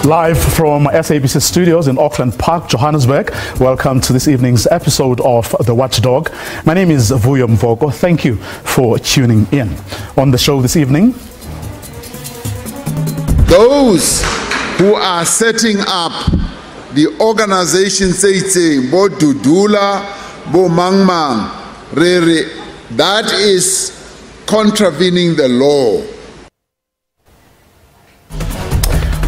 Live from SABC studios in Auckland Park, Johannesburg. Welcome to this evening's episode of The Watchdog. My name is Vuyo Mvoko. Thank you for tuning in. On the show this evening, those who are setting up the organization saying Bo Dudula, Bo Mangmang, Rere, that is contravening the law.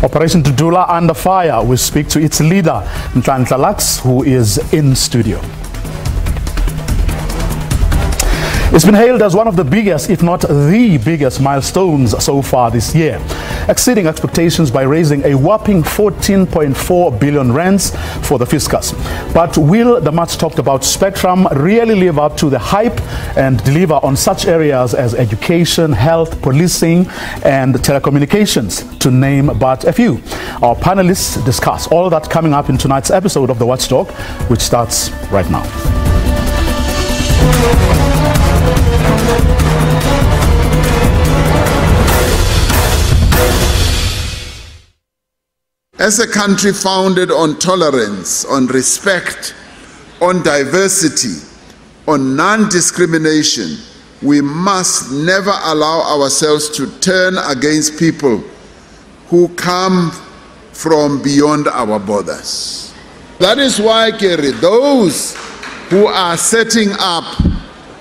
Operation Dudula under fire. We speak to its leader, Nhlanhla Lux, who is in studio. It's been hailed as one of the biggest, if not the biggest, milestones so far this year, exceeding expectations by raising a whopping 14.4 billion rands for the fiscus. But will the much talked about spectrum really live up to the hype and deliver on such areas as education, health, policing, and telecommunications, to name but a few? Our panelists discuss all that coming up in tonight's episode of The Watchdog, which starts right now. As a country founded on tolerance, on respect, on diversity, on non-discrimination, we must never allow ourselves to turn against people who come from beyond our borders. That is why, Kerry, those who are setting up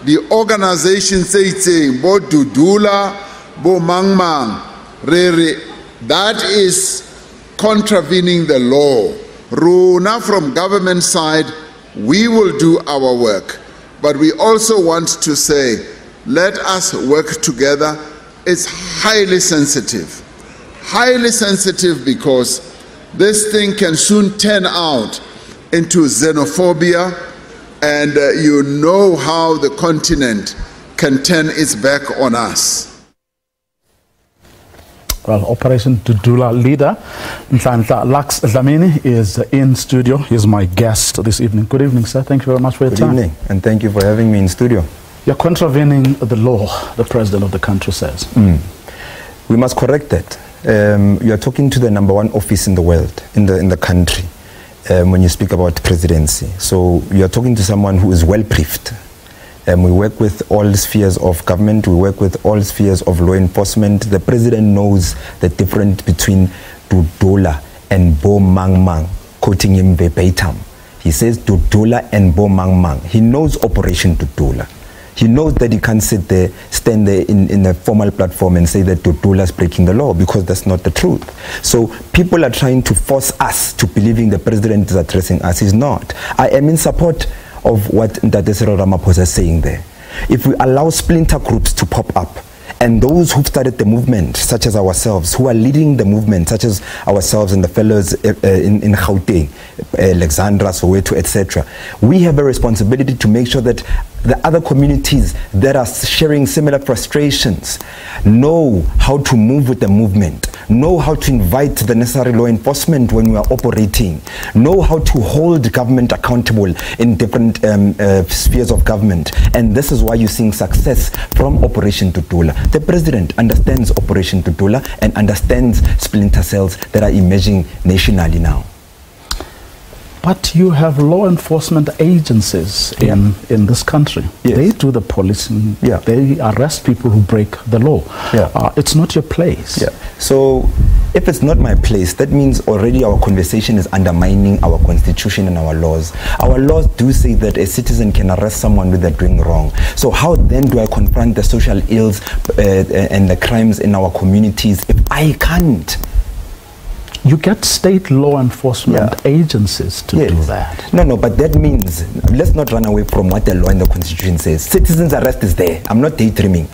the organization saying Bo Dudula, Bo Mangmang, Rere, that is contravening the law. Runa, from government side, we will do our work, but we also want to say, let us work together. It's highly sensitive because this thing can soon turn out into xenophobia, and you know how the continent can turn its back on us. Well, Operation Dudula leader Nhlanhla Lux is in studio. He's my guest this evening. Good evening, sir. Thank you very much for your time. Good evening, and thank you for having me in studio. You're contravening the law, the president of the country says. We must correct that. You are talking to the #1 office in the world, in the country, when you speak about presidency. So you are talking to someone who is well briefed. We work with all spheres of government. We work with all spheres of law enforcement. The president knows the difference between Dudula and Bo Mangmang, quoting him verbatim. He says Dudula and Bo Mangmang. He knows Operation Dudula. He knows that he can't stand there in a formal platform and say that Dudula is breaking the law, because that's not the truth. So people are trying to force us to believing the president is addressing us. He's not. I am in support of what Ndade Cyril Ramaphosa is saying there. If we allow splinter groups to pop up, and those who've started the movement, such as ourselves, who are leading the movement, such as ourselves and the fellows in Gauteng, Alexandra, Soweto, etc., we have a responsibility to make sure that the other communities that are sharing similar frustrations know how to move with the movement, know how to invite the necessary law enforcement when we are operating, know how to hold government accountable in different spheres of government. And this is why you're seeing success from Operation Dudula. The president understands Operation Dudula and understands splinter cells that are emerging nationally now. But you have law enforcement agencies in this country. Yes. They do the policing. They arrest people who break the law. It's not your place. So if it's not my place, that means already our conversation is undermining our constitution and our laws. Our laws do say that a citizen can arrest someone when they're doing wrong. So how then do I confront the social ills and the crimes in our communities if I can't? You get state law enforcement agencies to do that. No, but that means, let's not run away from what the law and the constitution says. Citizens' arrest is there. I'm not daydreaming.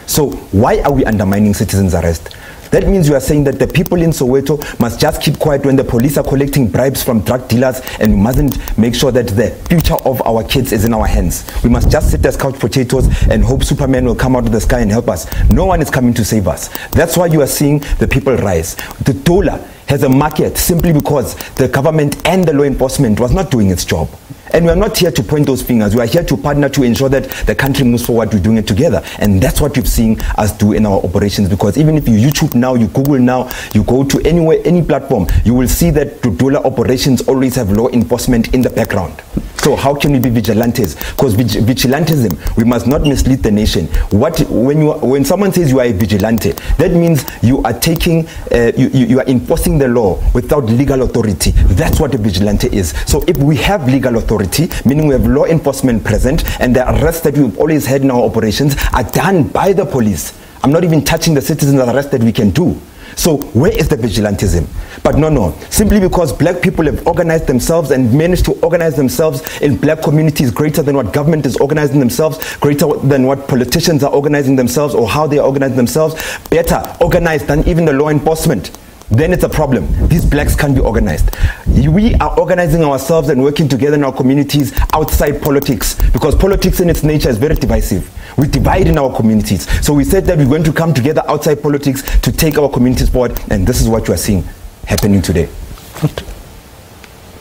So why are we undermining citizens' arrest? That means you are saying that the people in Soweto must just keep quiet when the police are collecting bribes from drug dealers, and we mustn't make sure that the future of our kids is in our hands. We must just sit as couch potatoes and hope Superman will come out of the sky and help us. No one is coming to save us. That's why you are seeing the people rise. The dollar has a market simply because the government and the law enforcement was not doing its job. And we are not here to point those fingers. We are here to partner to ensure that the country moves forward. We're doing it together. And that's what you've seen us do in our operations. Because even if you YouTube now, you Google now, you go to anywhere, any platform, you will see that Dudula operations always have law enforcement in the background. So how can we be vigilantes? Because vigilantism, we must not mislead the nation. When someone says you are a vigilante, that means you are taking, you are enforcing the law without legal authority. That's what a vigilante is. So if we have legal authority, meaning we have law enforcement present, and the arrests that we've always had in our operations are done by the police. I'm not even touching the citizens' arrest that we can do. So where is the vigilantism? But no, simply because black people have organized themselves and managed to organize themselves in black communities greater than what government is organizing themselves, greater than what politicians are organizing themselves or how they are organizing themselves, better organized than even the law enforcement, then it's a problem. These blacks can't be organized. We are organizing ourselves and working together in our communities outside politics, because politics in its nature is very divisive. We divide in our communities. So we said that we're going to come together outside politics to take our communities forward, and this is what you are seeing happening today.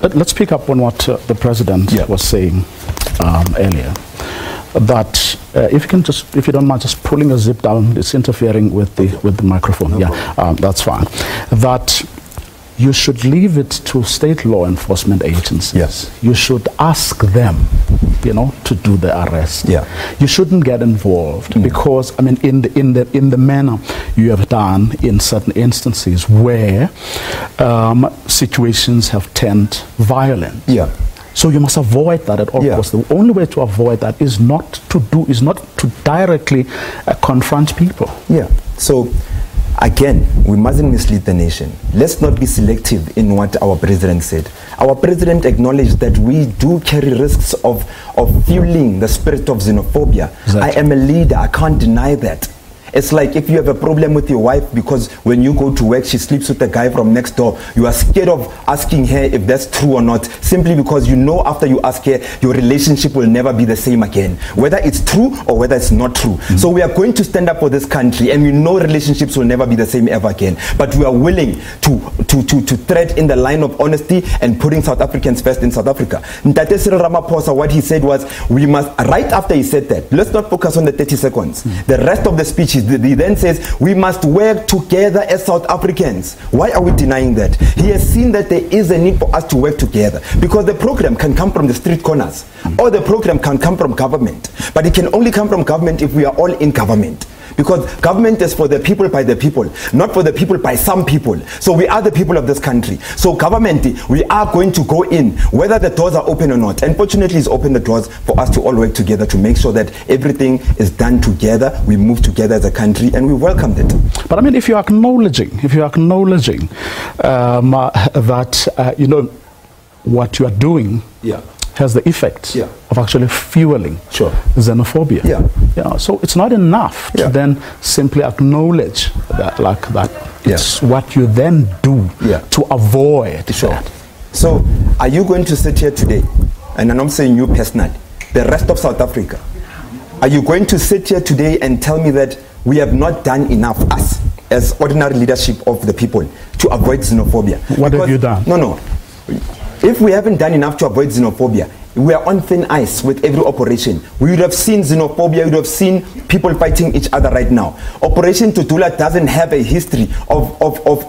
Let's pick up on what the president was saying earlier. That if you don't mind just pulling a zip down, it's interfering with the microphone. That's fine. That you should leave it to state law enforcement agencies. Yes. You should ask them, to do the arrest. Yeah. You shouldn't get involved because, I mean, in the manner you have done in certain instances where situations have turned violent. Yeah. So you must avoid that at all costs. The only way to avoid that is not to directly confront people. Yeah. So again, we mustn't mislead the nation. Let's not be selective in what our president said. Our president acknowledged that we do carry risks of fueling the spirit of xenophobia. Exactly. I am a leader. I can't deny that. It's like if you have a problem with your wife because when you go to work, she sleeps with a guy from next door. You are scared of asking her if that's true or not, simply because you know after you ask her, your relationship will never be the same again, whether it's true or whether it's not true. So we are going to stand up for this country, and we know relationships will never be the same ever again. But we are willing to tread in the line of honesty and putting South Africans first in South Africa. Ntate Cyril Ramaphosa, what he said was, we must, right after he said that, let's not focus on the 30 seconds. The rest of the speech is he then says we must work together as South Africans. Why are we denying that? He has seen that there is a need for us to work together, because the program can come from the street corners or the program can come from government, but it can only come from government if we are all in government. Because government is for the people by the people, not for the people by some people. So we are the people of this country. So government, we are going to go in, whether the doors are open or not. And fortunately, it's opened the doors for us to all work together to make sure that everything is done together. We move together as a country, and we welcomed it. But I mean, if you're acknowledging that, what you are doing has the effect of actually fueling xenophobia. So it's not enough to then simply acknowledge that, It's what you then do to avoid that. So are you going to sit here today, and I'm not saying you personally, the rest of South Africa, are you going to sit here today and tell me that we have not done enough, us as ordinary leadership of the people, to avoid xenophobia? What have you done? No. If we haven't done enough to avoid xenophobia, we are on thin ice with every operation. We would have seen xenophobia, we would have seen people fighting each other right now. Operation Tutula doesn't have a history of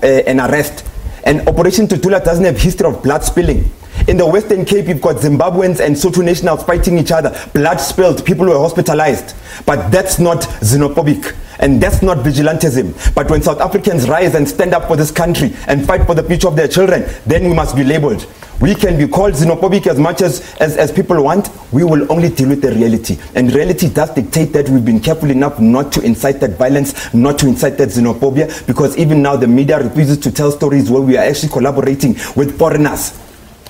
an arrest. And Operation Tutula doesn't have a history of blood spilling. In the Western Cape, you've got Zimbabweans and Sotho nationals fighting each other. Blood spilled, people were hospitalized. But that's not xenophobic. And that's not vigilantism. But when South Africans rise and stand up for this country and fight for the future of their children, then we must be labeled. We can be called xenophobic as much as people want. We will only deal with the reality. And reality does dictate that we've been careful enough not to incite that violence, not to incite that xenophobia, because even now the media refuses to tell stories where we are actually collaborating with foreigners,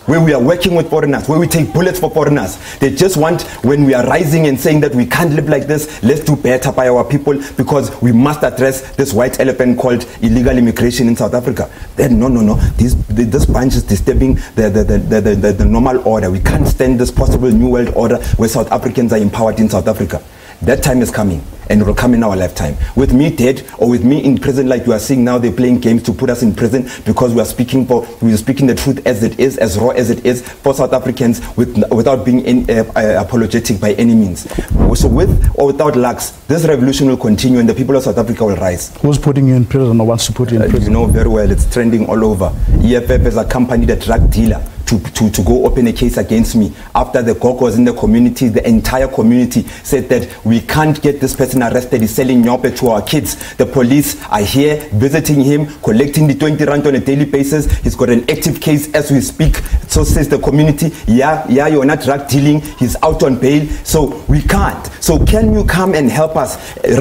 where we are working with foreigners, where we take bullets for foreigners. They just want, when we are rising and saying that we can't live like this, let's do better by our people, because we must address this white elephant called illegal immigration in South Africa. Then no. This bunch is disturbing the normal order. We can't stand this possible new world order where South Africans are empowered in South Africa. That time is coming. and it will come in our lifetime. With me dead or with me in prison, like you are seeing now, they're playing games to put us in prison because we are speaking the truth as it is, as raw as it is for South Africans, without being apologetic by any means. So with or without Lux, this revolution will continue and the people of South Africa will rise. Who's putting you in prison or wants to put you in prison? You know very well, it's trending all over. EFF is a company, the drug dealer, to go open a case against me. After the GOG was in the community, the entire community said that we can't get this person arrested, he's selling nyope to our kids. The police are here visiting him, collecting the 20 rand on a daily basis. He's got an active case as we speak. So says the community, yeah, you're not drug dealing, he's out on bail, so we can't. So can you come and help us and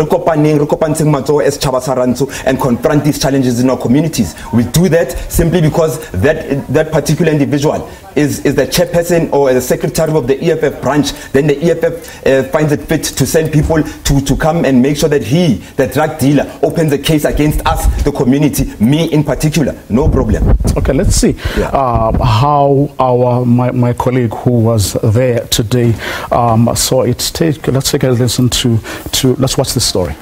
confront these challenges in our communities? We do that simply because that particular individual is the chairperson or the secretary of the EFF branch. Then the EFF finds it fit to send people to come and make sure that he, the drug dealer, opens a case against us, the community, me in particular. No problem. Okay, let's see how my colleague who was there today saw it. Let's take a listen to let's watch this story.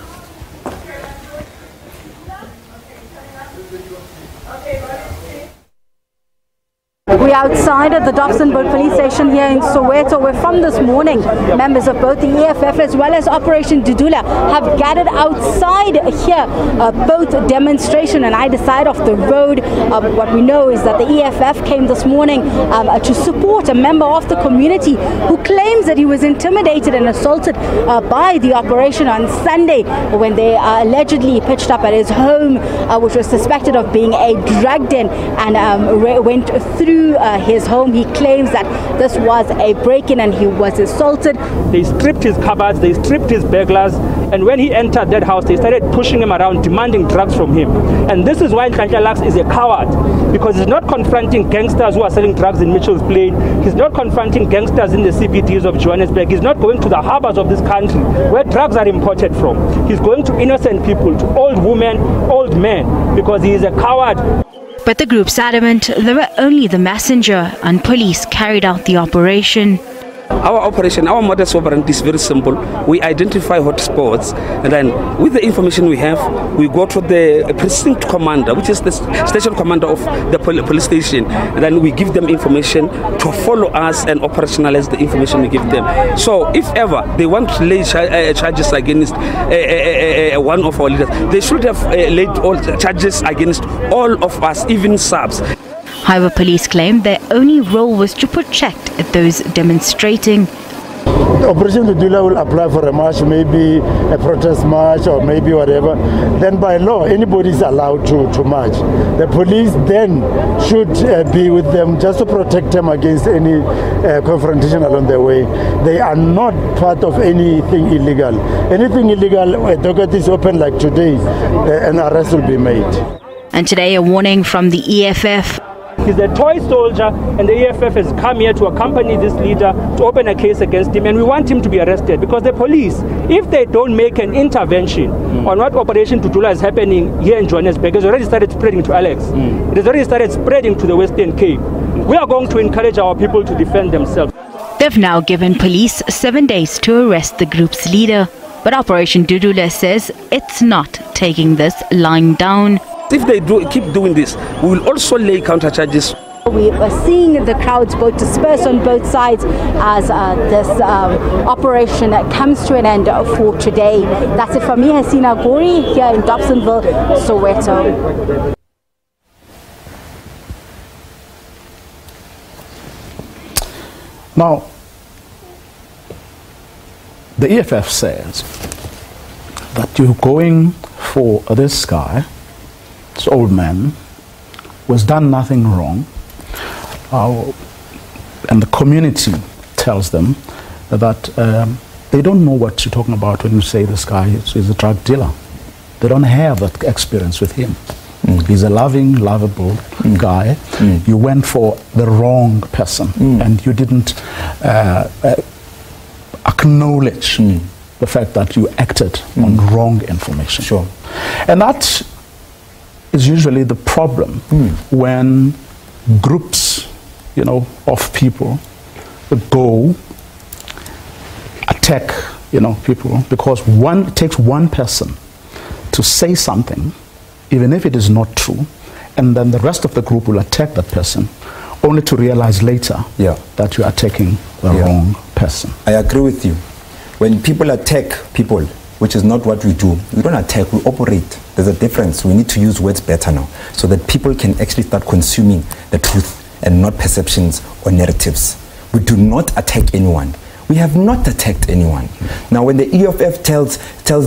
We're outside at the Dobsonville police station here in Soweto, where from this morning members of both the EFF as well as Operation Dudula have gathered outside here, both demonstration on either side of the road. What we know is that the EFF came this morning to support a member of the community who claims that he was intimidated and assaulted by the operation on Sunday when they allegedly pitched up at his home, which was suspected of being a drug den, and went through his home. He claims that this was a break-in and he was assaulted. They stripped his cupboards, they stripped his burglars, and when he entered that house, they started pushing him around, demanding drugs from him. And this is why Nhlanhla Lux is a coward, because he's not confronting gangsters who are selling drugs in Mitchell's Plain. He's not confronting gangsters in the CBDs of Johannesburg. He's not going to the harbors of this country where drugs are imported from. He's going to innocent people, to old women, old men, because he is a coward. But the group's adamant they were only the messenger and police carried out the operation. Our operation, our modus operandi is very simple. We identify hotspots, and then with the information we have, we go to the precinct commander, which is the station commander of the police station, and then we give them information to follow us and operationalize the information we give them. So if ever they want to lay charges against one of our leaders, they should have laid all charges against all of us, even subs. However, police claim their only role was to protect those demonstrating. Operation Dudula will apply for a march, maybe a protest march or maybe whatever. Then by law, anybody is allowed to march. The police then should be with them just to protect them against any confrontation along the way. They are not part of anything illegal. Anything illegal, a docket is open like today, an arrest will be made. And today a warning from the EFF. He's a toy soldier, and the EFF has come here to accompany this leader to open a case against him, and we want him to be arrested, because the police, if they don't make an intervention on what Operation Dudula is happening here in Johannesburg, has already started spreading to Alex. It has already started spreading to the Western Cape. We are going to encourage our people to defend themselves. They've now given police 7 days to arrest the group's leader, but Operation Dudula says it's not taking this lying down. If they keep doing this, we will also lay counter charges. We are seeing the crowds both disperse on both sides as this operation comes to an end for today. That's it from me, Hasina Gori, here in Dobsonville, Soweto. Now, the EFF says that you're going for this guy, this old man, who has done nothing wrong, and the community tells them that they don't know what you're talking about when you say this guy is a drug dealer. They don't have that experience with him. He's a loving, lovable guy. You went for the wrong person, and you didn't acknowledge the fact that you acted on wrong information. Sure. And that is usually the problem when groups, of people go, attempt attack, people, because it takes one person to say something, even if it is not true, and then the rest of the group will attack that person, only to realize later that you are attacking the wrong person. I agree with you. When people attack people, which is not what we do, we don't attack, we operate. There's a difference. We need to use words better now, so that people can actually start consuming the truth and not perceptions or narratives. We do not attack anyone. We have not attacked anyone. Now, when the EFF tells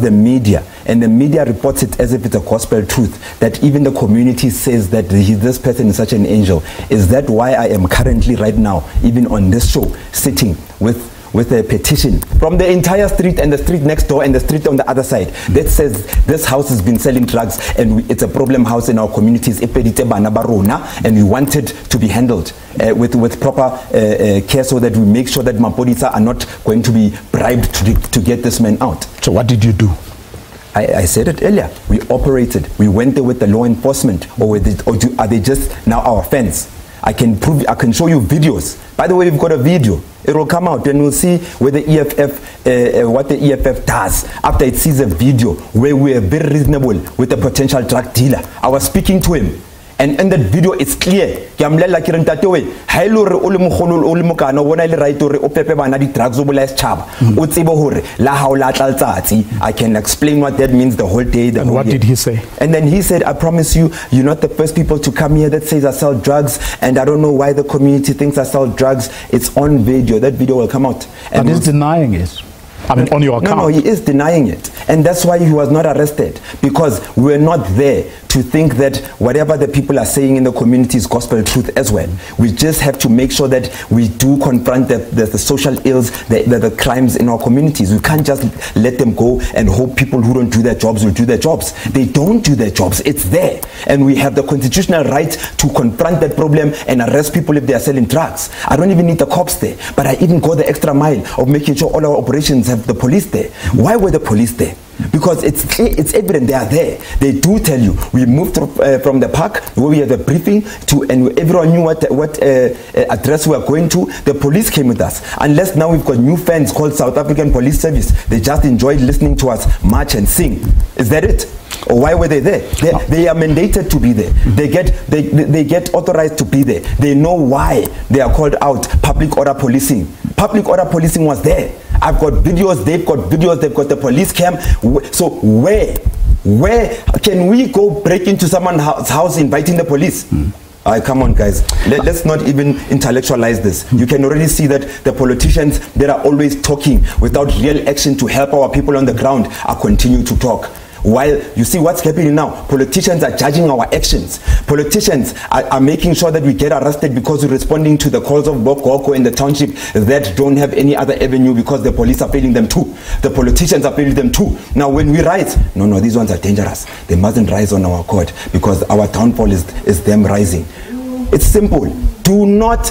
the media, and the media reports it as if it's a gospel truth, that even the community says that this person is such an angel, is that why I am currently right now, even on this show, sitting with a petition from the entire street and the street next door and the street on the other side that says this house has been selling drugs and it's a problem house in our communities, and we want it to be handled with proper care, so that we make sure that Mapolisa are not going to be bribed to get this man out. So what did you do? I said it earlier. We operated. We went there with the law enforcement, or are they just now our fans? I can show you videos. By the way, we've got a video. It will come out and we'll see where the EFF, what the EFF does after it sees a video where we are very reasonable with a potential drug dealer. I was speaking to him, and in that video it's clear. I can explain what that means the whole day. And what did he say? And then he said, I promise you, you're not the first people to come here that says I sell drugs, and I don't know why the community thinks I sell drugs. It's on video. That video will come out. And he's denying it. I mean, on your account. No, he is denying it. And that's why he was not arrested, because we're not there to think that whatever the people are saying in the community is gospel truth as well. We just have to make sure that we do confront the social ills, the crimes in our communities. We can't just let them go and hope people who don't do their jobs will do their jobs. They don't do their jobs. It's there. And we have the constitutional right to confront that problem and arrest people if they are selling drugs. I don't even need the cops there, but I even go the extra mile of making sure all our operations have the police there. Why were the police there? Because it's evident they are there. They do tell you. We moved from the park where we had a briefing to, and everyone knew what address we were going to. The police came with us. Unless now we've got new fans called South African Police Service. They just enjoyed listening to us march and sing. Is that it? Or why were they there? They are mandated to be there. They get authorized to be there. They know why they are called out. Public order policing. Public order policing was there. I've got videos, they've got videos, they've got the police cam. So where can we go break into someone's house inviting the police? Come on, guys. Let's not even intellectualize this. You can already see that the politicians that are always talking without real action to help our people on the ground are continuing to talk. While you see what's happening now, politicians are judging our actions. Politicians are making sure that we get arrested because we're responding to the calls of Bokoko in the township that don't have any other avenue because the police are failing them too. The politicians are failing them too. Now when we rise, no, these ones are dangerous. They mustn't rise on our court because our downfall is them rising. It's simple. Do not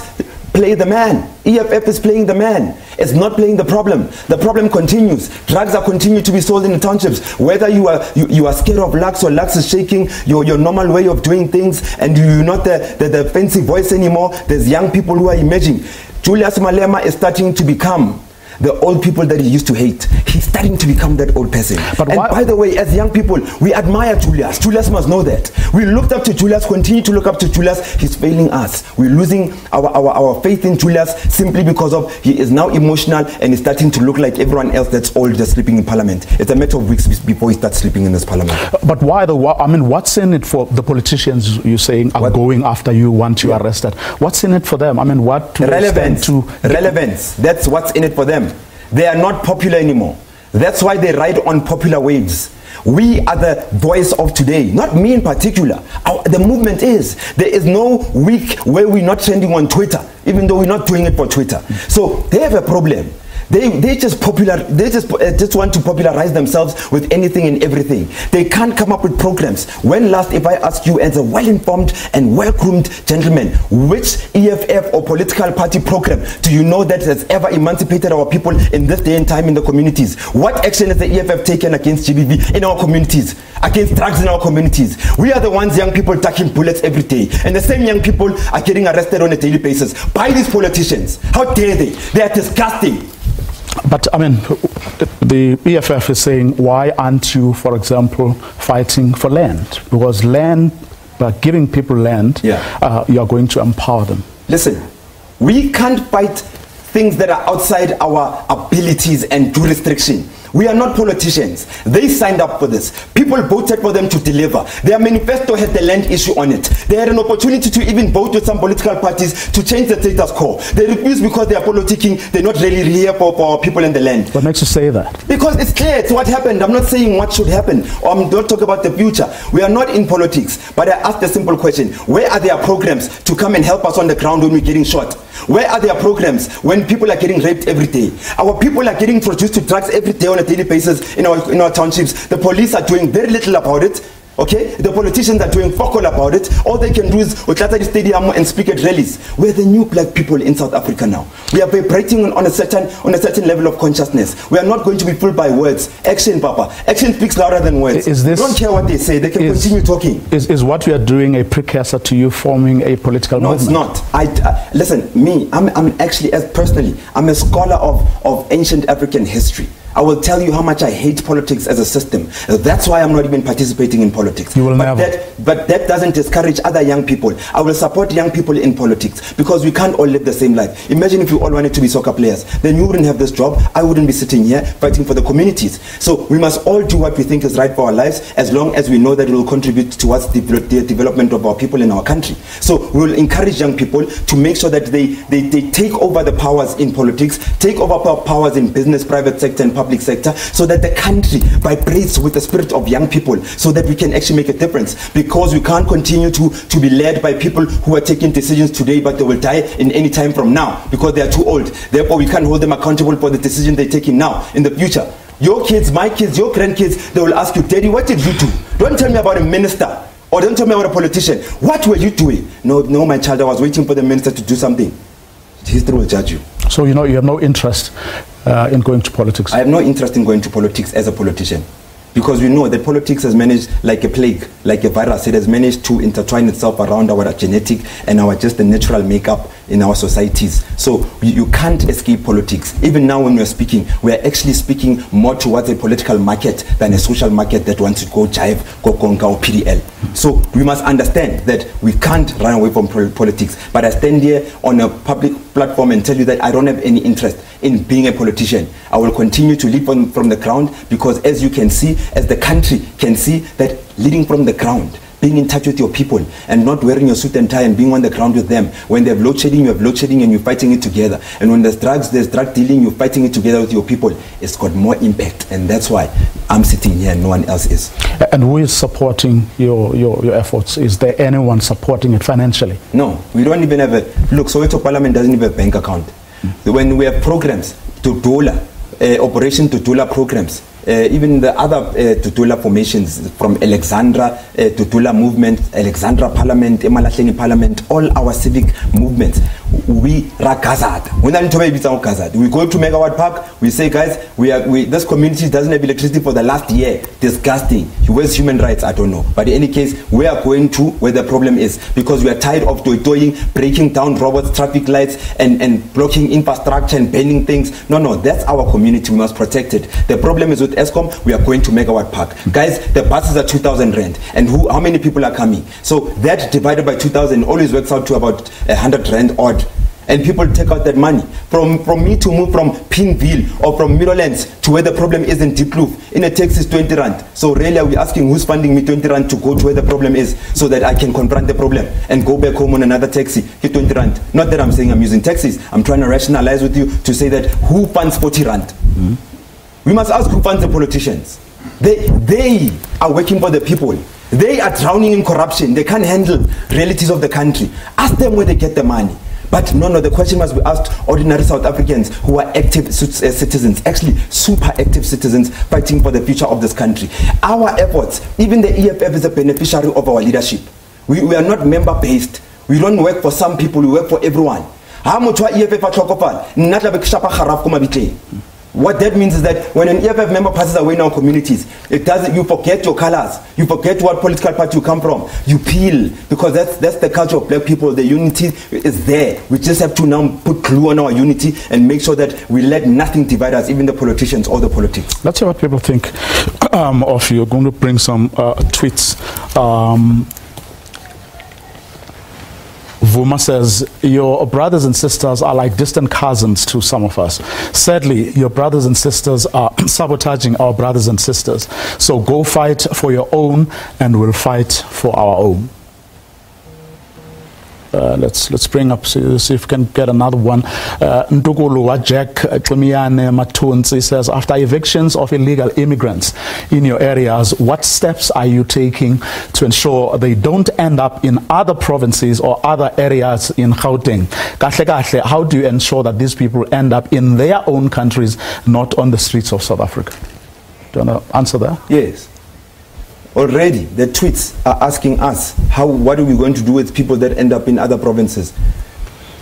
play the man. EFF is playing the man. It's not playing the problem. The problem continues. Drugs are continuing to be sold in the townships. Whether you are scared of Lux or Lux is shaking your normal way of doing things and you're not the fancy voice anymore, there's young people who are emerging. Julius Malema is starting to become the old people that he used to hate. He's starting to become that old person. But and by the way, as young people, we admire Julius. Julius must know that. We looked up to Julius, continue to look up to Julius. He's failing us. We're losing our faith in Julius simply because of he is now emotional and is starting to look like everyone else that's old just sleeping in parliament. It's a matter of weeks before he starts sleeping in this parliament. But why I mean, what's in it for the politicians you're saying are going after you once you're arrested? What's in it for them? I mean, what to relevance. That's what's in it for them. They are not popular anymore. That's why they ride on popular waves. We are the voice of today, not me in particular. The movement is. There is no week where we're not trending on Twitter, even though we're not doing it for Twitter. So they have a problem. They just want to popularize themselves with anything and everything. They can't come up with programs. When last, if I ask you as a well-informed and well-groomed gentleman, which EFF or political party program do you know that has ever emancipated our people in this day and time in the communities? What action has the EFF taken against GBV in our communities, against drugs in our communities? We are the ones, young people, taking bullets every day, and the same young people are getting arrested on a daily basis by these politicians. How dare they? They are disgusting. But I mean, The EFF is saying, why aren't you, for example, fighting for land? Because land, by giving people land, you are going to empower them. Listen, we can't fight things that are outside our abilities and jurisdiction. We are not politicians. They signed up for this. People voted for them to deliver. Their manifesto had the land issue on it. They had an opportunity to even vote with some political parties to change the status quo. They refused because they are politicking. They're not really here for people in the land. What makes you say that? Because it's clear. It's what happened. I'm not saying what should happen. Or I'm not talking about the future. We are not in politics. But I asked a simple question. Where are their programs to come and help us on the ground when we're getting shot? Where are their programs when people are getting raped every day? Our people are getting introduced to drugs every day on a daily basis in our townships. The police are doing very little about it. Okay, the politicians are doing fuck all about it. All they can do is Utlata Stadium and speak at rallies. We're the new black people in South Africa now. We are vibrating on a certain level of consciousness. We are not going to be fooled by words. Action, Papa. Action speaks louder than words. Don't care what they say. They can continue talking. Is what we are doing a precursor to you forming a political movement? No, it's not. Listen, me, I'm actually, I'm a scholar of ancient African history. I will tell you how much I hate politics as a system. That's why I'm not even participating in politics. You will never. But that doesn't discourage other young people. I will support young people in politics because we can't all live the same life. Imagine if you all wanted to be soccer players. Then you wouldn't have this job. I wouldn't be sitting here fighting for the communities. So we must all do what we think is right for our lives as long as we know that it will contribute towards the development of our people in our country. So we will encourage young people to make sure that they take over the powers in politics, take over powers in business, private sector and public sector, so that the country vibrates with the spirit of young people, so that we can actually make a difference. Because we can't continue to be led by people who are taking decisions today but they will die in any time from now because they are too old. Therefore we can't hold them accountable for the decision they're taking now in the future. Your kids, my kids, your grandkids, they will ask you, Daddy, what did you do? Don't tell me about a minister or don't tell me about a politician. What were you doing? No, my child, I was waiting for the minister to do something. History will judge you. So you have no interest in going to politics? I have no interest in going to politics as a politician, because we know that politics has managed, like a plague, like a virus, it has managed to intertwine itself around our genetic and our just the natural makeup in our societies. So you can't escape politics. Even now when we're speaking, we're actually speaking more towards a political market than a social market that wants to go jive, go conquer or PDL. So we must understand that we can't run away from politics. But I stand here on a public platform and tell you that I don't have any interest in being a politician. I will continue to lead from the ground, because as you can see, as the country can see, that leading from the ground, being in touch with your people and not wearing your suit and tie and being on the ground with them. When they have load shedding, you have load shedding and you're fighting it together. And when there's drug dealing, you're fighting it together with your people. It's got more impact, and that's why I'm sitting here and no one else is. And who is supporting your efforts? Is there anyone supporting it financially? No, we don't even have a... Look, Soweto Parliament doesn't even have a bank account. When we have programs, Tutula, Operation Tutula programs, even the other Tutula formations from Alexandra, Tutula movement, Alexandra Parliament, Emalahleni Parliament, all our civic movements, we are gazad. We go to Megawatt Park, we say, guys, this community doesn't have electricity for the last year. Disgusting. Where's human rights? I don't know. But in any case, we are going to where the problem is, because we are tired of toying, breaking down robots, traffic lights, and blocking infrastructure and banning things. No, that's our community. We must protect it. The problem is with ESCOM, we are going to Megawatt Park. Guys, the buses are 2,000 rand. And how many people are coming? So that divided by 2,000 always works out to about 100 rand odd. And people take out that money. From me to move from Pinville or from Middlelands to where the problem is in Deep Kloof, in a taxi is 20 rand. So really are we asking who's funding me 20 rand to go to where the problem is, so that I can confront the problem and go back home on another taxi, get 20 rand. Not that I'm saying I'm using taxis. I'm trying to rationalize with you to say that who funds 40 rand? We must ask who funds the politicians. They are working for the people. They are drowning in corruption. They can't handle realities of the country. Ask them where they get the money. But no, the question must be asked ordinary South Africans who are active citizens, actually super active citizens fighting for the future of this country. Our efforts, even the EFF is a beneficiary of our leadership. We are not member-based. We don't work for some people, we work for everyone. What that means is that when an EFF member passes away in our communities, it doesn't. You forget your colors. You forget what political party you come from. You peel, because that's the culture of black people. The unity is there. We just have to now put glue on our unity and make sure that we let nothing divide us, even the politicians or the politics. Let's hear what people think of you. We're going to bring some tweets. Vuma says, your brothers and sisters are like distant cousins to some of us. Sadly, your brothers and sisters are sabotaging our brothers and sisters. So go fight for your own and we'll fight for our own. Let's bring up, see if we can get another one. Ndukulu Jack Klimiane Matunzi says, after evictions of illegal immigrants in your areas, what steps are you taking to ensure they don't end up in other provinces or other areas in Gauteng? How do you ensure that these people end up in their own countries, not on the streets of South Africa? Do you want to answer that? Yes. Already, the tweets are asking us, what are we going to do with people that end up in other provinces?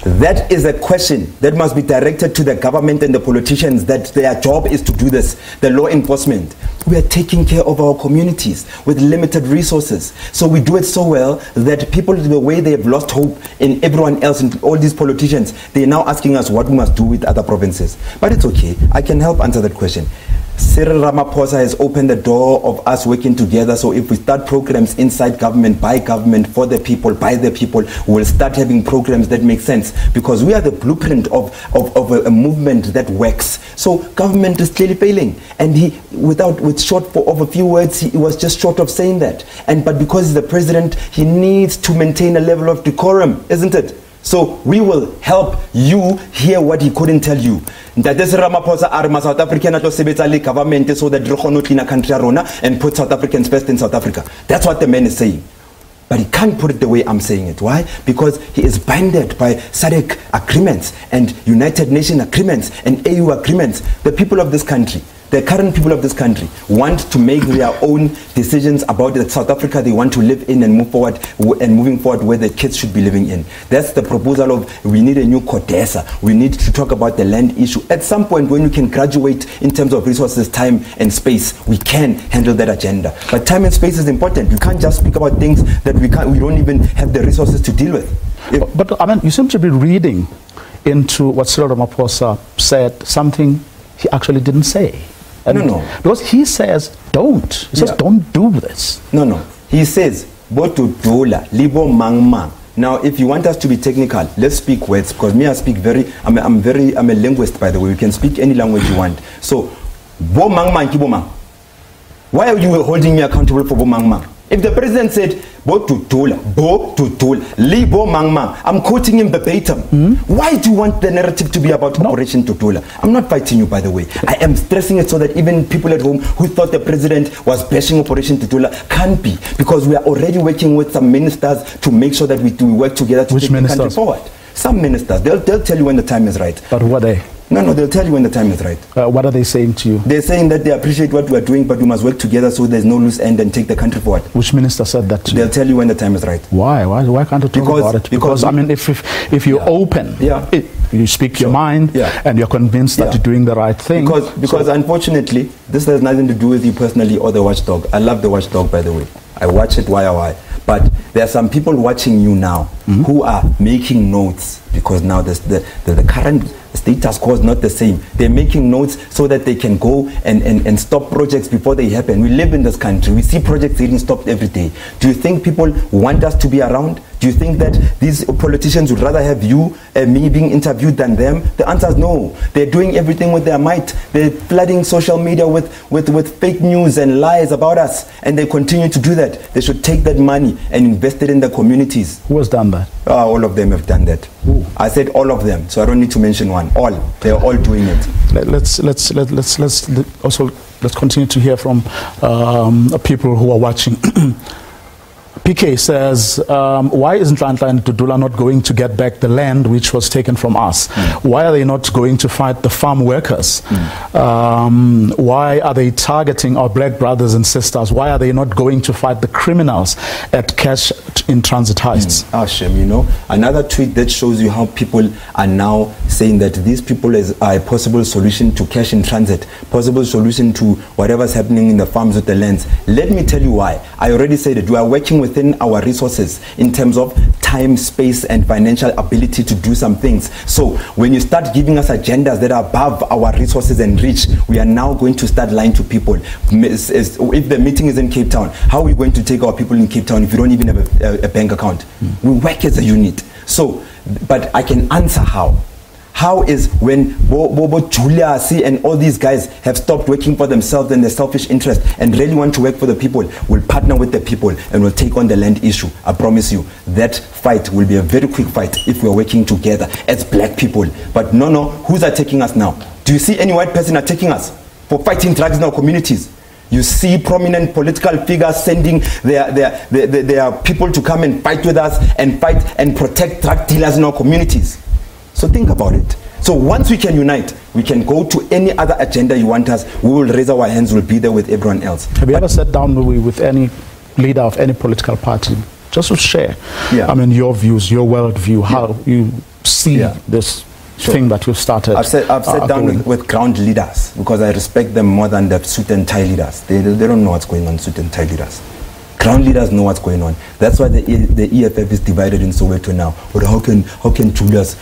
That is a question that must be directed to the government and the politicians, that their job is to do this, the law enforcement. We are taking care of our communities with limited resources. So we do it so well that people, the way they have lost hope in everyone else, and all these politicians, they are now asking us what we must do with other provinces. But it's okay, I can help answer that question. Cyril Ramaphosa has opened the door of us working together. So if we start programs inside government, by government, for the people, by the people, we'll start having programs that make sense, because we are the blueprint of a movement that works. So government is clearly failing, and with short for of a few words, he was just short of saying that. But because he's the president, he needs to maintain a level of decorum, isn't it? So we will help you hear what he couldn't tell you. That is Ramaphosa Arma South African government so that we can clean a country and put South Africans first in South Africa. That's what the man is saying. But he can't put it the way I'm saying it. Why? Because he is binded by SADC agreements and United Nations agreements and AU agreements. The people of this country, the current people of this country, want to make their own decisions about the South Africa they want to live in and move forward, and moving forward where the kids should be living in. That's the proposal of, we need a new CODESA. We need to talk about the land issue. At some point when we can graduate in terms of resources, time and space, we can handle that agenda. But time and space is important. You can't just speak about things that we don't even have the resources to deal with. But I mean, you seem to be reading into what Cyril Ramaphosa said, something he actually didn't say. No. Because he says, don't. He says, don't do this. No. He says, Botu Dola, Libo Mangma. Now, if you want us to be technical, let's speak words, because me, I speak I'm a linguist, by the way. You can speak any language you want. So, Bo Mangma Kiboma. Why are you holding me accountable for Bo Mangma? If the president said, Bo Tutola, Libo Mangma, I'm quoting him verbatim. Why do you want the narrative to be about Operation Tutola? I'm not fighting you, by the way. I am stressing it so that even people at home who thought the president was bashing Operation Tutola can't be, because we are already working with some ministers to make sure that we work together to take the country forward. Some ministers, they'll tell you when the time is right. But who are they? No, they'll tell you when the time is right. What are they saying to you? They're saying that they appreciate what we are doing, but we must work together so there's no loose end and take the country forward. Which minister said that to you? They'll tell you when the time is right. Why? Why can't you talk about it? Because I mean, if you're open, you speak your mind, and you're convinced that you're doing the right thing. Because unfortunately, this has nothing to do with you personally or the Watchdog. I love the Watchdog, by the way. I watch it, why? But there are some people watching you now who are making notes, because now the current status quo is not the same. They're making notes so that they can go and stop projects before they happen. We live in this country. We see projects getting stopped every day. Do you think people want us to be around? Do you think that these politicians would rather have you and me being interviewed than them? The answer is no. They're doing everything with their might. They're flooding social media with fake news and lies about us, and they continue to do that. They should take that money and invest it in the communities. Who has done that? All of them have done that. Who? I said all of them, so I don't need to mention one. All. They're all doing it. Let's continue to hear from people who are watching. PK says, why isn't Nhlanhla and Dudula not going to get back the land which was taken from us? Why are they not going to fight the farm workers? Why are they targeting our black brothers and sisters? Why are they not going to fight the criminals at cash in transit heists? Hashem, you know, another tweet that shows you how people are now saying that these people are a possible solution to cash in transit, possible solution to whatever's happening in the farms with the lands. Let me tell you why. I already said it. We are working within our resources in terms of time, space, and financial ability to do some things. So when you start giving us agendas that are above our resources and reach, we are now going to start lying to people. If the meeting is in Cape Town, how are we going to take our people in Cape Town if you don't even have a bank account? We work as a unit. So, but I can answer how. How is when Bobo, Julia, and all these guys have stopped working for themselves and their selfish interest and really want to work for the people, will partner with the people and will take on the land issue. I promise you, that fight will be a very quick fight if we are working together as black people. But no, who's attacking us now? Do you see any white person attacking us for fighting drugs in our communities? You see prominent political figures sending their people to come and fight with us and fight and protect drug dealers in our communities. So think about it. So once we can unite, we can go to any other agenda you want us. We will raise our hands, we'll be there with everyone else. Have you ever sat down with any leader of any political party just to share, I mean, your views, your worldview, how you see this thing that you've started? I've sat down with ground leaders because I respect them more than the suit and tie leaders. They don't know what's going on, suit and tie leaders. Ground leaders know what's going on. That's why the EFF is divided in Soweto now. Or how can Julius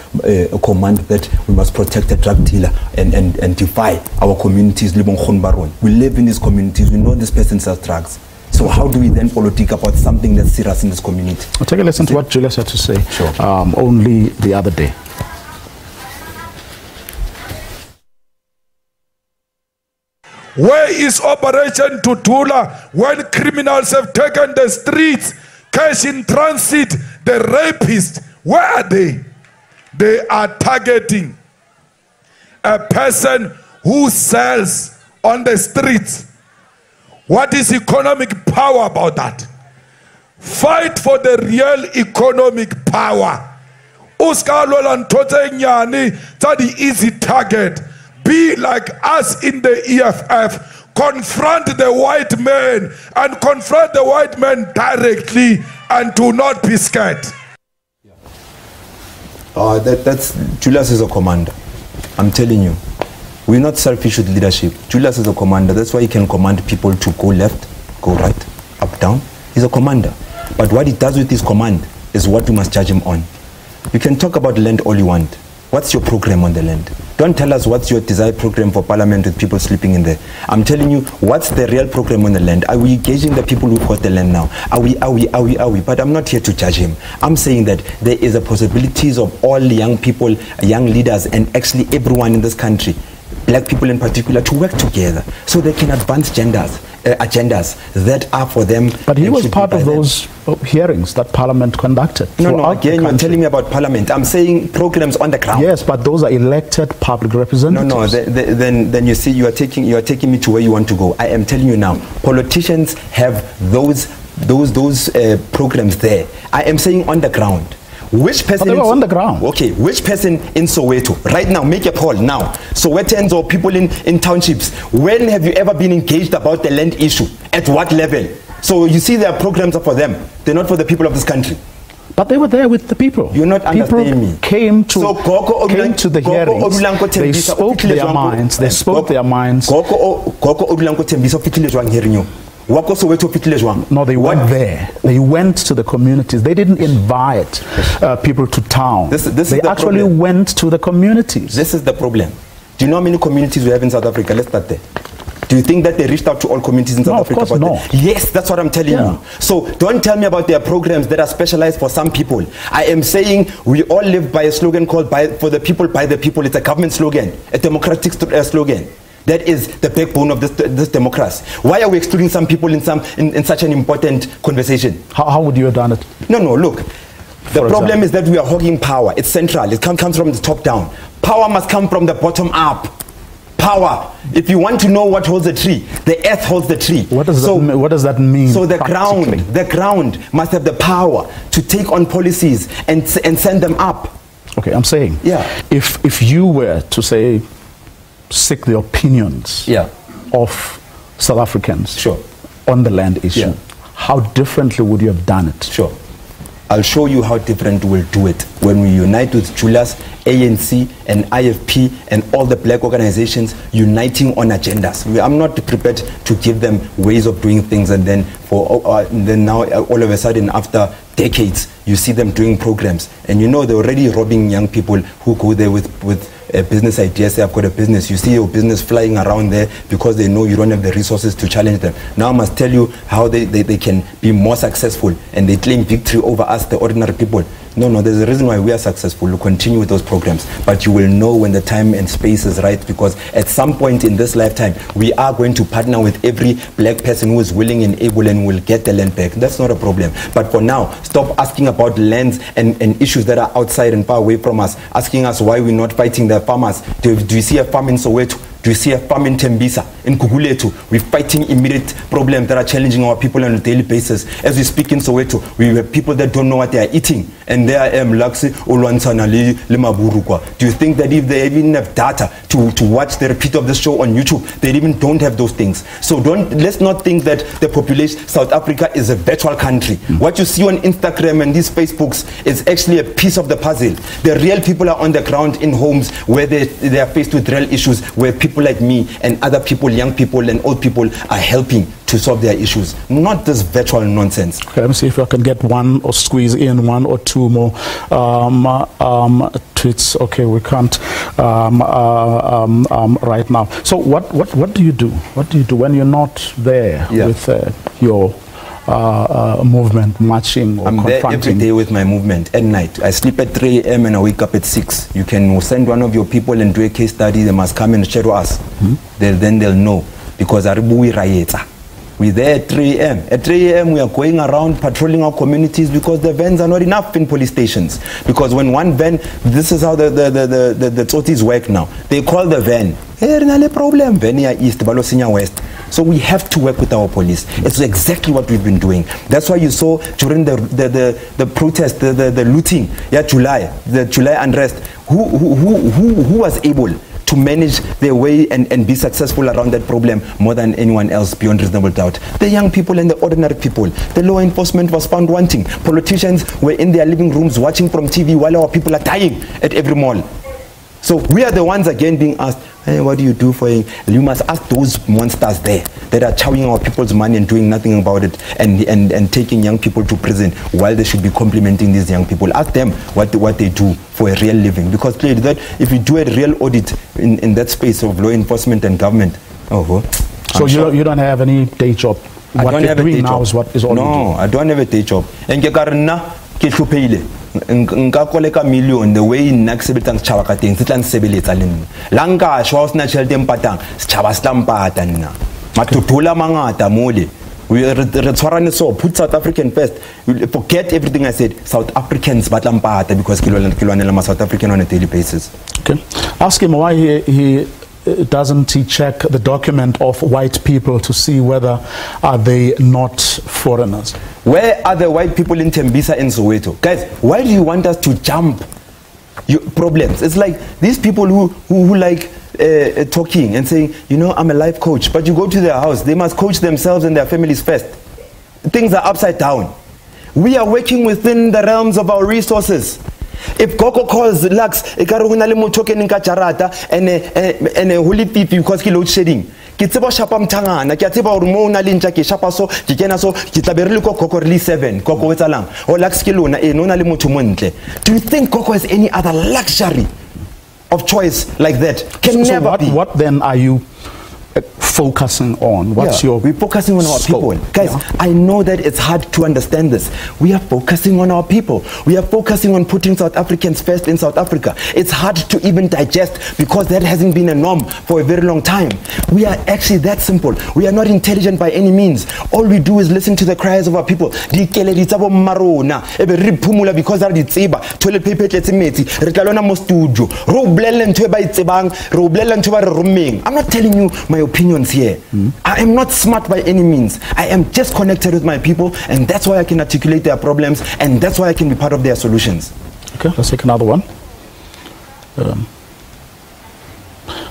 command that we must protect a drug dealer and defy our communities? We live in these communities. We know this person sells drugs. So how do we then politic about something that's serious in this community? I'll take a listen to what Julius had to say Sure. only the other day. Where is Operation Dudula when criminals have taken the streets, cash in transit, the rapists? Where are they? They are targeting a person who sells on the streets. What is economic power about that? Fight for the real economic power. Uskalwela ntothe nyani, that's the easy target. Be like us in the EFF. Confront the white man and confront the white man directly and do not be scared. That's Julius is a commander. I'm telling you. We're not selfish with leadership. Julius is a commander. That's why he can command people to go left, go right, up, down. He's a commander. But what he does with his command is what we must judge him on. You can talk about land all you want. What's your program on the land? Don't tell us what's your desired program for parliament with people sleeping in there. I'm telling you, what's the real program on the land? Are we engaging the people who got the land now? Are we? But I'm not here to judge him. I'm saying that there is a possibilities of all young people, young leaders, and actually everyone in this country, black people in particular, to work together so they can advance agendas that are for them. But he was part of those hearings that Parliament conducted. No, again, you're telling me about Parliament. I'm saying programs on the ground. Yes, but those are elected public representatives. No, then you see, you are taking me to where you want to go. I am telling you now, politicians have those programs there. I am saying on the ground. Which person on the ground? Okay, which person in Soweto right now, make a poll now, Sowetans or people in townships, when have you ever been engaged about the land issue? At what level? So you see, their programs are for them. They're not for the people of this country. But they were there with the people. You're not understanding me. Came to the hearings. They spoke their minds. They spoke their minds. No, they weren't there. They went to the communities. They didn't invite people to town. They actually went to the communities. This is the problem. Do you know how many communities we have in South Africa? Let's start there. Do you think that they reached out to all communities in South Africa? Of course not. Yes, that's what I'm telling you. So don't tell me about their programs that are specialized for some people. I am saying we all live by a slogan called for the people, by the people. It's a government slogan, a democratic slogan. That is the backbone of this democracy. Why are we excluding some people in such an important conversation? How would you have done it? No, look. The problem is that we are hogging power. It's central. It comes from the top down. Power must come from the bottom up. power. If you want to know what holds a tree, the earth holds the tree. What does that mean? So the ground must have the power to take on policies and send them up. Okay, I'm saying, yeah, if you were to say seek the opinions, yeah, of South Africans, sure, on the land issue, yeah, how differently would you have done it? Sure. I'll show you how different we'll do it when we unite with Julius, ANC and IFP and all the black organizations uniting on agendas. I'm not prepared to give them ways of doing things and then now all of a sudden after decades you see them doing programs, and you know they're already robbing young people who go there with business ideas. Say, I've got a business. You see your business flying around there because they know you don't have the resources to challenge them. Now I must tell you how they can be more successful, and they claim victory over us, the ordinary people. No, there's a reason why we are successful. We'll continue with those programs, but you will know when the time and space is right, because at some point in this lifetime we are going to partner with every black person who is willing and able and will get the land back. That's not a problem. But for now, stop asking about lands and issues that are outside and far away from us, asking us why we're not fighting the farmers. Do you see a farm in Soweto? Do you see a farm in Tembisa, in Kuguletu? We're fighting immediate problems that are challenging our people on a daily basis. As we speak in Soweto, we have people that don't know what they are eating, and there I am, Luxi, Olwansana, Limaburukwa. Do you think that if they even have data to watch the repeat of the show on YouTube, they even don't have those things? So let's not think that the population, South Africa is a virtual country. What you see on Instagram and these Facebooks is actually a piece of the puzzle. The real people are on the ground in homes where they are faced with real issues, where people like me and other people, young people and old people, are helping to solve their issues, not this virtual nonsense. Okay, let me see if I can get one or squeeze in one or two more tweets. Okay, we can't right now. So what do you do? What do you do when you're not there, yeah, with your movement, marching or confronting? I'm there every day with my movement at night. I sleep at 3 a.m. and I wake up at 6. You can send one of your people and do a case study. They must come and shadow us. Then they'll know, because we're there at 3 a.m. At 3 a.m. we are going around patrolling our communities, because the vans are not enough in police stations. Because when one van, this is how the tsotis work now. They call the van, hey, problem, Venia East, Balosinya West. So we have to work with our police. It's exactly what we've been doing. That's why you saw during the protest, the looting, the July unrest, who was able to manage their way and be successful around that problem more than anyone else, beyond reasonable doubt? The young people and the ordinary people. The law enforcement was found wanting. Politicians were in their living rooms watching from TV while our people are dying at every mall. So we are the ones again being asked, hey, what do you do for it? You must ask those monsters there that are chowing our people's money and doing nothing about it, and taking young people to prison while they should be complimenting these young people. Ask them what they do for a real living, because clearly that if you do a real audit in that space of law enforcement and government, so you don't have any day job. What you're doing now is what is all. No, I don't have a day job. Nka koleka million the way nna ke sebetsang setjhaba ka teng se tla nsebeletsa le nna la nka shwa sna tjhelete empatang setjhaba se tla mpata nna matotola mangata mole we tshwarane. So put South African first. Forget everything I said. South Africans ba tla mpata, because ke lwanela ma South African on a daily basis. Okay, ask him why doesn't he check the document of white people to see whether are they not foreigners? Where are the white people in Tembisa and Soweto? Guys, why do you want us to jump your problems? It's like these people who like talking and saying, you know, I'm a life coach, but you go to their house, they must coach themselves and their families first. Things are upside down. We are working within the realms of our resources. If Coco calls Lux, and a holy pipi because he load shedding. Kitseba shapam tangana, Kiateba Rumona Linja, Shapaso, Kikenaso, Kitaberlico Coco release 7, Coco Wetalang, or Lux Kiluna, a nona limutumunte. Do you think Coco has any other luxury of choice like that? Can never be. What then are you focusing on? What's your We're focusing on our scope? people. Guys, I know that it's hard to understand this. We are focusing on our people. We are focusing on putting South Africans first in South Africa. It's hard to even digest because that hasn't been a norm for a very long time. We are actually that simple. We are not intelligent by any means. All we do is listen to the cries of our people. Because toilet paper I'm not telling you my opinions here. I am not smart by any means. I am just connected with my people, and that's why I can articulate their problems, and that's why I can be part of their solutions. Okay, let's take another one.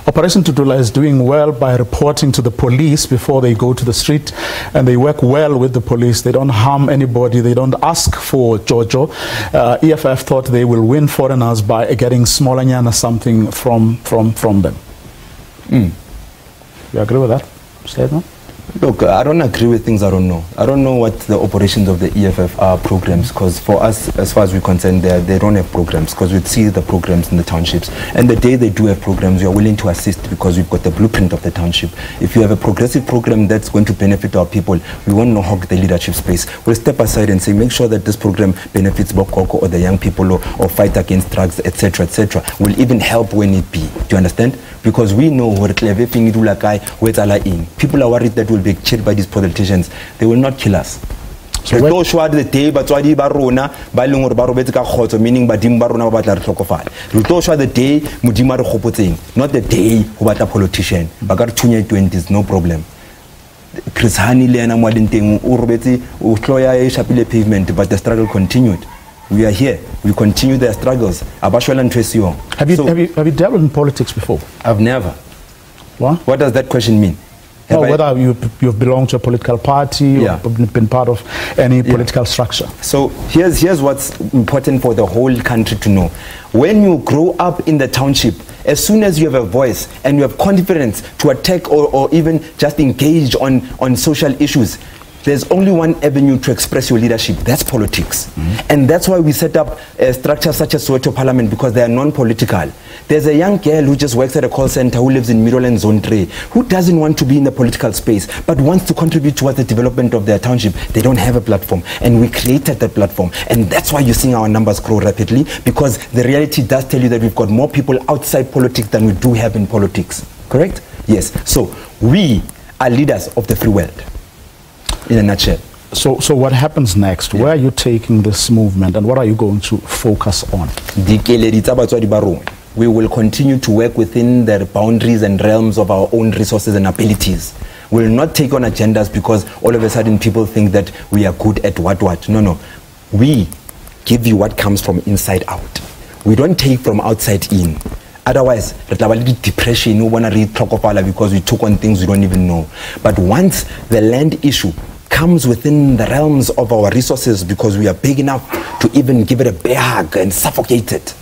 Operation Tudula is doing well by reporting to the police before they go to the street, and they work well with the police. They don't harm anybody. They don't ask for Jojo. EFF thought they will win foreigners by getting smaller nyana something from them. You agree with that statement? Look, I don't agree with things I don't know. I don't know what the operations of the EFF are programs, because for us, as far as we're concerned, they don't have programs, because we see the programs in the townships. And the day they do have programs, we are willing to assist because we've got the blueprint of the township. If you have a progressive program that's going to benefit our people, we won't hog the leadership space. We'll step aside and say, make sure that this program benefits Bokoko or the young people, or fight against drugs, etc., etc. We'll even help when it be. Do you understand? Because we know people are worried that we'll be killed by these politicians. They will not kill us. So the day meaning the day not the day about a politician. No problem. Chris Hani pavement, but the struggle continued. We are here. We continue their struggles. Have you dealt in politics before? I've never. What does that question mean? No, whether you've belonged to a political party or been part of any political structure. So here's what's important for the whole country to know. When you grow up in the township, as soon as you have a voice and you have confidence to attack or even just engage on social issues, there's only one avenue to express your leadership. That's politics. And that's why we set up structures such as Soweto Parliament, because they are non-political. There's a young girl who just works at a call center who lives in Middleland Zone 3, who doesn't want to be in the political space, but wants to contribute towards the development of their township. They don't have a platform, and we created that platform. And that's why you're seeing our numbers grow rapidly, because the reality does tell you that we've got more people outside politics than we do have in politics. Correct? Yes. So we are leaders of the free world. In a nutshell. So what happens next? Where are you taking this movement, and what are you going to focus on? We will continue to work within the boundaries and realms of our own resources and abilities. We will not take on agendas because all of a sudden people think that we are good at what. No. We give you what comes from inside out. We don't take from outside in. Otherwise, depression, because we took on things we don't even know. But once the land issue comes within the realms of our resources, because we are big enough to even give it a bear hug and suffocate it,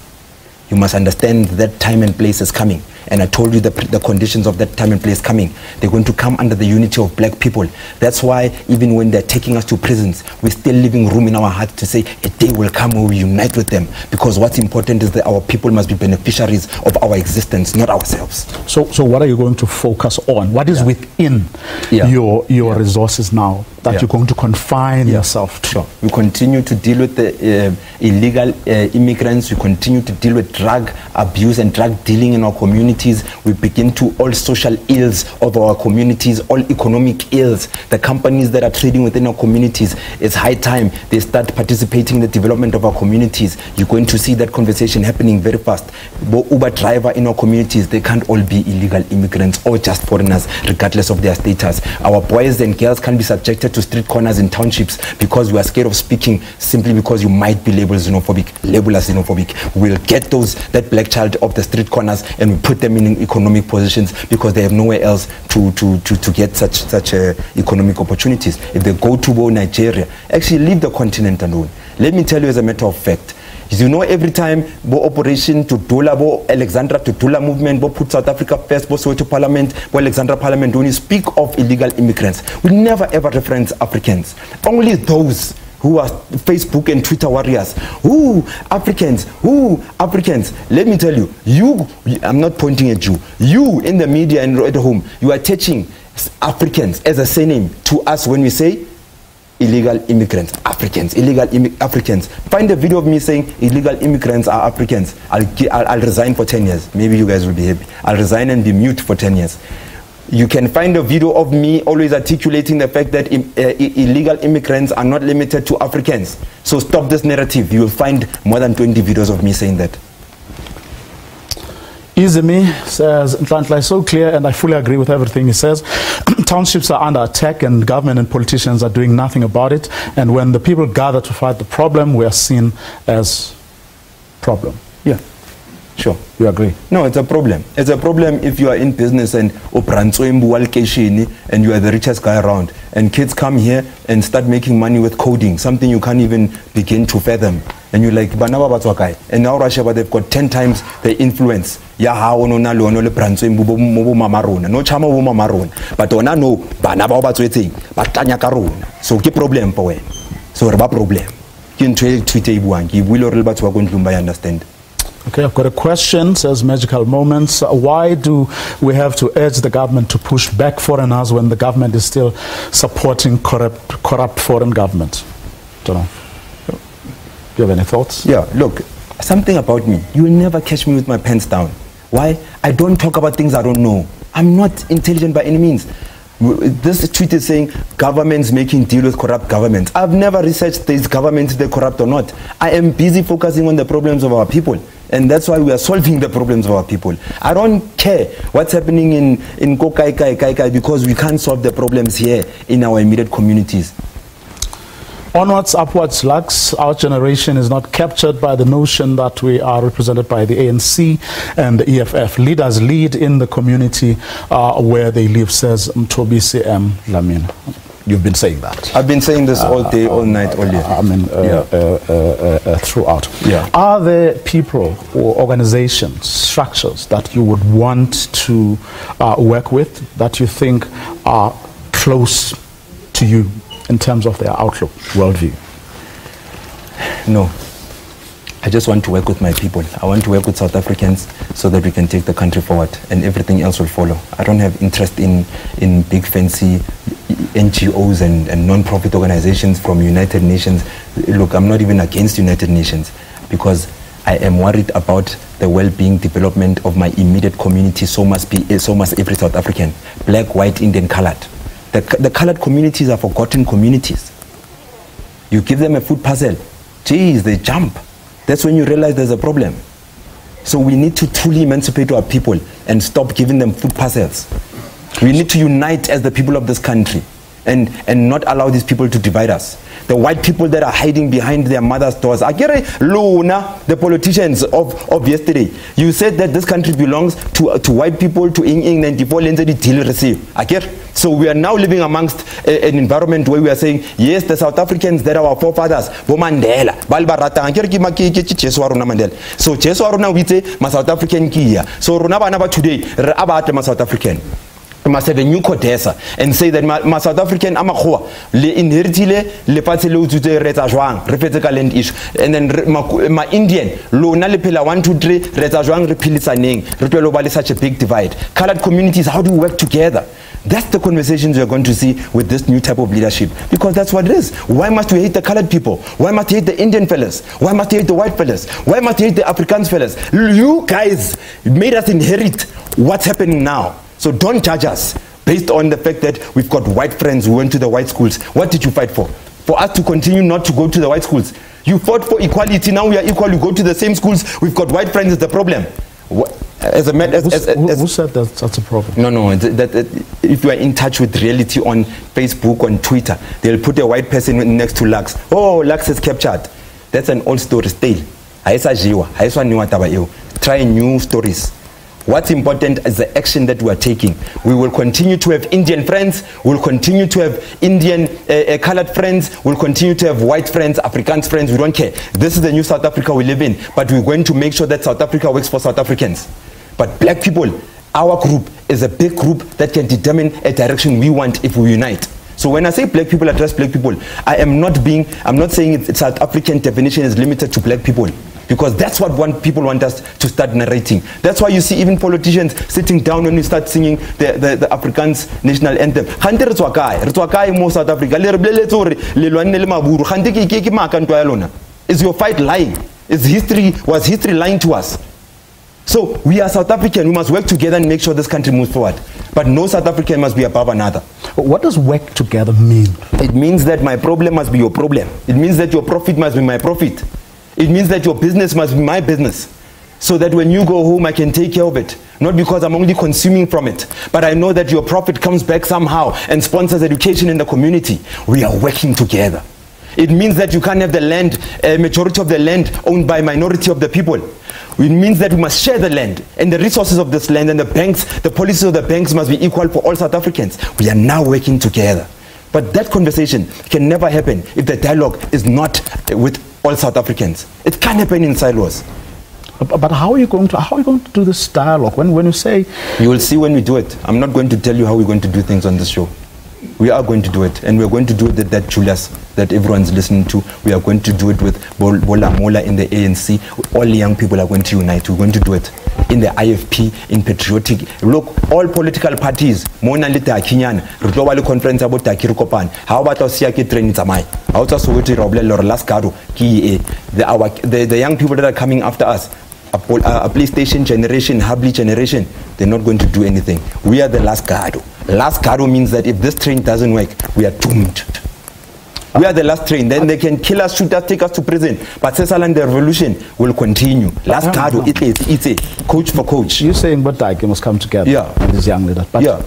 you must understand that time and place is coming. And I told you the conditions of that time and place coming. They're going to come under the unity of black people. That's why even when they're taking us to prisons, we're still leaving room in our heart to say a day will come when we unite with them. Because what's important is that our people must be beneficiaries of our existence, not ourselves. So what are you going to focus on? What is within your resources now that you're going to confine yourself to? Sure. We continue to deal with the illegal immigrants. We continue to deal with drug abuse and drug dealing in our communities. We begin to all social ills of our communities, all economic ills. The companies that are trading within our communities, it's high time they start participating in the development of our communities. You're going to see that conversation happening very fast. Uber driver in our communities, they can't all be illegal immigrants or just foreigners, regardless of their status. Our boys and girls can't be subjected to street corners in townships because we are scared of speaking, simply because you might be labeled xenophobic. Label us xenophobic. We'll get that black child off the street corners and we put them in economic positions because they have nowhere else to get such economic opportunities. If they go to Nigeria, actually leave the continent alone. Let me tell you as a matter of fact, you know, every time Operation Tudula, Alexandra Tudula movement, put South Africa first, Soweto Parliament, Alexandra Parliament, when you speak of illegal immigrants, we never ever reference Africans. Only those who are Facebook and Twitter warriors. Africans. Let me tell you, I'm not pointing at you. You in the media and at home, you are attaching Africans as a surname to us when we say illegal immigrants, Africans, Africans. Find a video of me saying illegal immigrants are Africans. I'll resign for 10 years. Maybe you guys will be happy. I'll resign and be mute for 10 years. You can find a video of me always articulating the fact that illegal immigrants are not limited to Africans. So stop this narrative. You will find more than 20 videos of me saying that. Izimi says, Nhlanhla is so clear and I fully agree with everything he says. Townships are under attack and government and politicians are doing nothing about it. And when the people gather to fight the problem, we are seen as problem. Yeah. Sure. You agree? No, it's a problem. It's a problem if you are in business and you are the richest guy around and kids come here and start making money with coding, something you can't even begin to fathom. And you're like, and now Russia, but they've got 10 times the influence. No but ona no bana ba ba tswetseng ba tanya ka rona. So ke problem pa wena. So re ba problem. Ke ntwe e tweet e buang ke buile re le batho ba go ndlumba understand. Okay, I've got a question, says Magical Moments. Why do we have to urge the government to push back foreigners when the government is still supporting corrupt foreign governments? Don't know. Do you have any thoughts? Yeah, look, something about me. You will never catch me with my pants down. Why? I don't talk about things I don't know. I'm not intelligent by any means. This tweet is saying governments making deal with corrupt governments. I've never researched these governments, they're corrupt or not. I am busy focusing on the problems of our people. And that's why we are solving the problems of our people. I don't care what's happening in Kokai, because we can't solve the problems here in our immediate communities. Onwards, upwards, Lux. Our generation is not captured by the notion that we are represented by the ANC and the EFF. Leaders lead in the community where they live, says Mtobisi M. Lamina. You've been saying that. I've been saying this all day, all night, all year. I mean, throughout. Yeah. Are there people or organizations, structures that you would want to work with that you think are close to you in terms of their outlook, worldview? No. I just want to work with my people. I want to work with South Africans so that we can take the country forward and everything else will follow. I don't have interest in big fancy NGOs and non-profit organizations from United Nations. Look, I'm not even against United Nations because I am worried about the well-being development of my immediate community. So must every South African, black, white, Indian, colored. The colored communities are forgotten communities. You give them a food parcel, geez, they jump. That's when you realize there's a problem. So we need to truly emancipate our people and stop giving them food parcels. We need to unite as the people of this country and not allow these people to divide us. The white people that are hiding behind their mother's doors. Luna, the politicians of yesterday. You said that this country belongs to white people, to England, so we are now living amongst an environment where we are saying, yes, the South Africans that are our forefathers, Mandela, so Jesu Aruna we say, ma South African kia. So Runaba today, about ma South African. We must have a new Codesa and say that my South African Amakhua, le inheritile, le patile to reta juang, repetical land ish. And then my Indian, lo na le pila 1, 2, 3, reta juang repilisa ning, repelobali such a big divide. Colored communities, how do we work together? That's the conversations we are going to see with this new type of leadership. Because that's what it is. Why must we hate the colored people? Why must we hate the Indian fellas? Why must we hate the white fellas? Why must we hate the Afrikaans fellas? You guys made us inherit what's happening now. So don't judge us based on the fact that we've got white friends who went to the white schools. What did you fight for? For us to continue not to go to the white schools. You fought for equality. Now we are equal. We go to the same schools. We've got white friends. Is the problem? Who said that that's a problem? No. If you are in touch with reality on Facebook, on Twitter, they'll put a white person next to Lux. Oh, Lux is captured. That's an old story still. Try new stories. What's important is the action that we are taking. We will continue to have Indian friends, we'll continue to have Indian colored friends, we'll continue to have white friends, Afrikaans friends, we don't care. This is the new South Africa we live in, but we're going to make sure that South Africa works for South Africans. But black people, our group is a big group that can determine a direction we want if we unite. So when I say black people, address black people, I'm not saying South African definition is limited to black people. because that's what people want us to start narrating. That's why you see even politicians sitting down when we start singing the Afrikaans national anthem. South Africa. Is your fight lying? Was history lying to us? So we are South African, we must work together and make sure this country moves forward. But no South African must be above another. What does work together mean? It means that my problem must be your problem. It means that your profit must be my profit. It means that your business must be my business. So that when you go home, I can take care of it. Not because I'm only consuming from it, but I know that your profit comes back somehow and sponsors education in the community. We are working together. It means that you can't have the land, a majority of the land owned by minority of the people. It means that we must share the land and the resources of this land, and the banks, the policies of the banks must be equal for all South Africans. We are now working together. But that conversation can never happen if the dialogue is not with all South Africans. It can't happen in silos. But how are you going to do this dialogue? When you say... You will see when we do it. I'm not going to tell you how we're going to do things on this show. We are going to do it, and we're going to do it with that Julius that everyone's listening to. We are going to do it with Bola Mola in the ANC. All the young people are going to unite. We're going to do it in the IFP, in patriotic. Look, all political parties, Mona Lita Kinyan, Global Conference about Takirikopan. How about our Siaki training Tamai? How about Soweto Roble or Lascado, the young people that are coming after us? A PlayStation generation, Habli generation, they're not going to do anything. We are the last Gado. Last Gado means that if this train doesn't work, we are doomed. We are the last train. Then they can kill us, shoot us, take us to prison. But Cesalan, the revolution will continue. Last Gado, it's a coach for coach. You're saying Watchdog must come together. Yeah. And these young leaders. But yeah.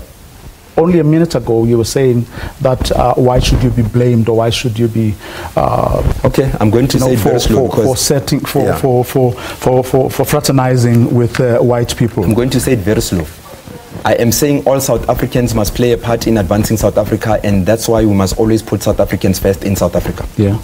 Only a minute ago, you were saying that why should you be blamed, or why should you be okay? I'm going to say very slow for fraternizing with white people. I'm going to say it very slow. I am saying all South Africans must play a part in advancing South Africa, and that's why we must always put South Africans first in South Africa. Yeah.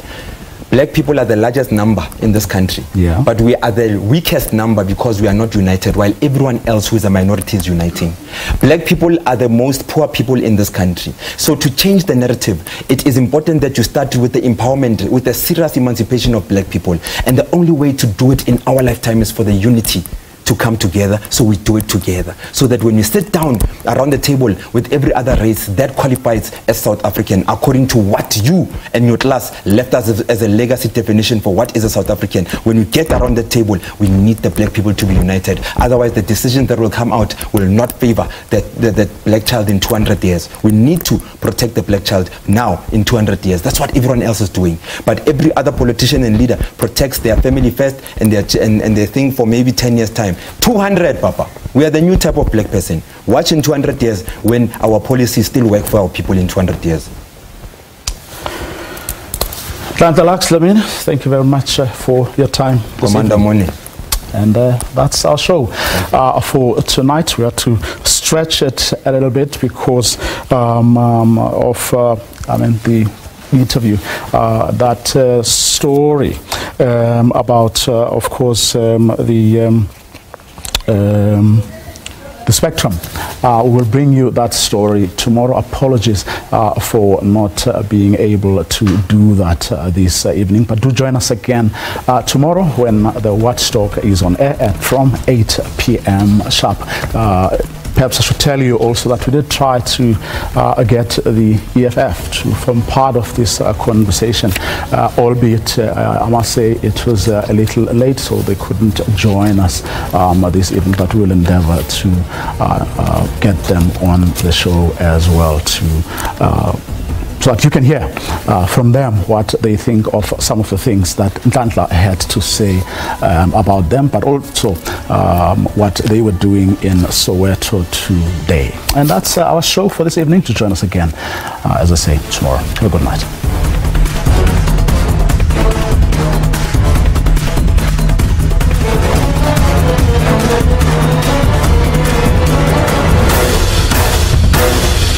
Black people are the largest number in this country, yeah. But we are the weakest number because we are not united, while everyone else who is a minority is uniting. Black people are the most poor people in this country. So to change the narrative, it is important that you start with the empowerment, with the serious emancipation of black people. And the only way to do it in our lifetime is for the unity to come together, so we do it together. So that when we sit down around the table with every other race, that qualifies as South African, according to what you and your class left us as a legacy definition for what is a South African. When we get around the table, we need the black people to be united. Otherwise, the decisions that will come out will not favor that black child in 200 years. We need to protect the black child now in 200 years. That's what everyone else is doing. But every other politician and leader protects their family first and their thing for maybe 10 years' time. 200, Papa. We are the new type of black person. Watch in 200 years when our policies still work for our people in 200 years. Nhlanhla Lux, thank you very much for your time. Commander Money. And that's our show for tonight. We have to stretch it a little bit because of the interview, that story about, of course, the Spectrum. We will bring you that story tomorrow. Apologies for not being able to do that this evening, but do join us again tomorrow when the Watchdog is on air from 8 p.m. sharp. Perhaps I should tell you also that we did try to get the EFF to form part of this conversation, albeit I must say it was a little late, so they couldn't join us this evening, but we'll endeavor to get them on the show as well so that you can hear from them what they think of some of the things that Nhlanhla had to say about them, but also what they were doing in Soweto today. And that's our show for this evening. To join us again, as I say, tomorrow. Have a good night.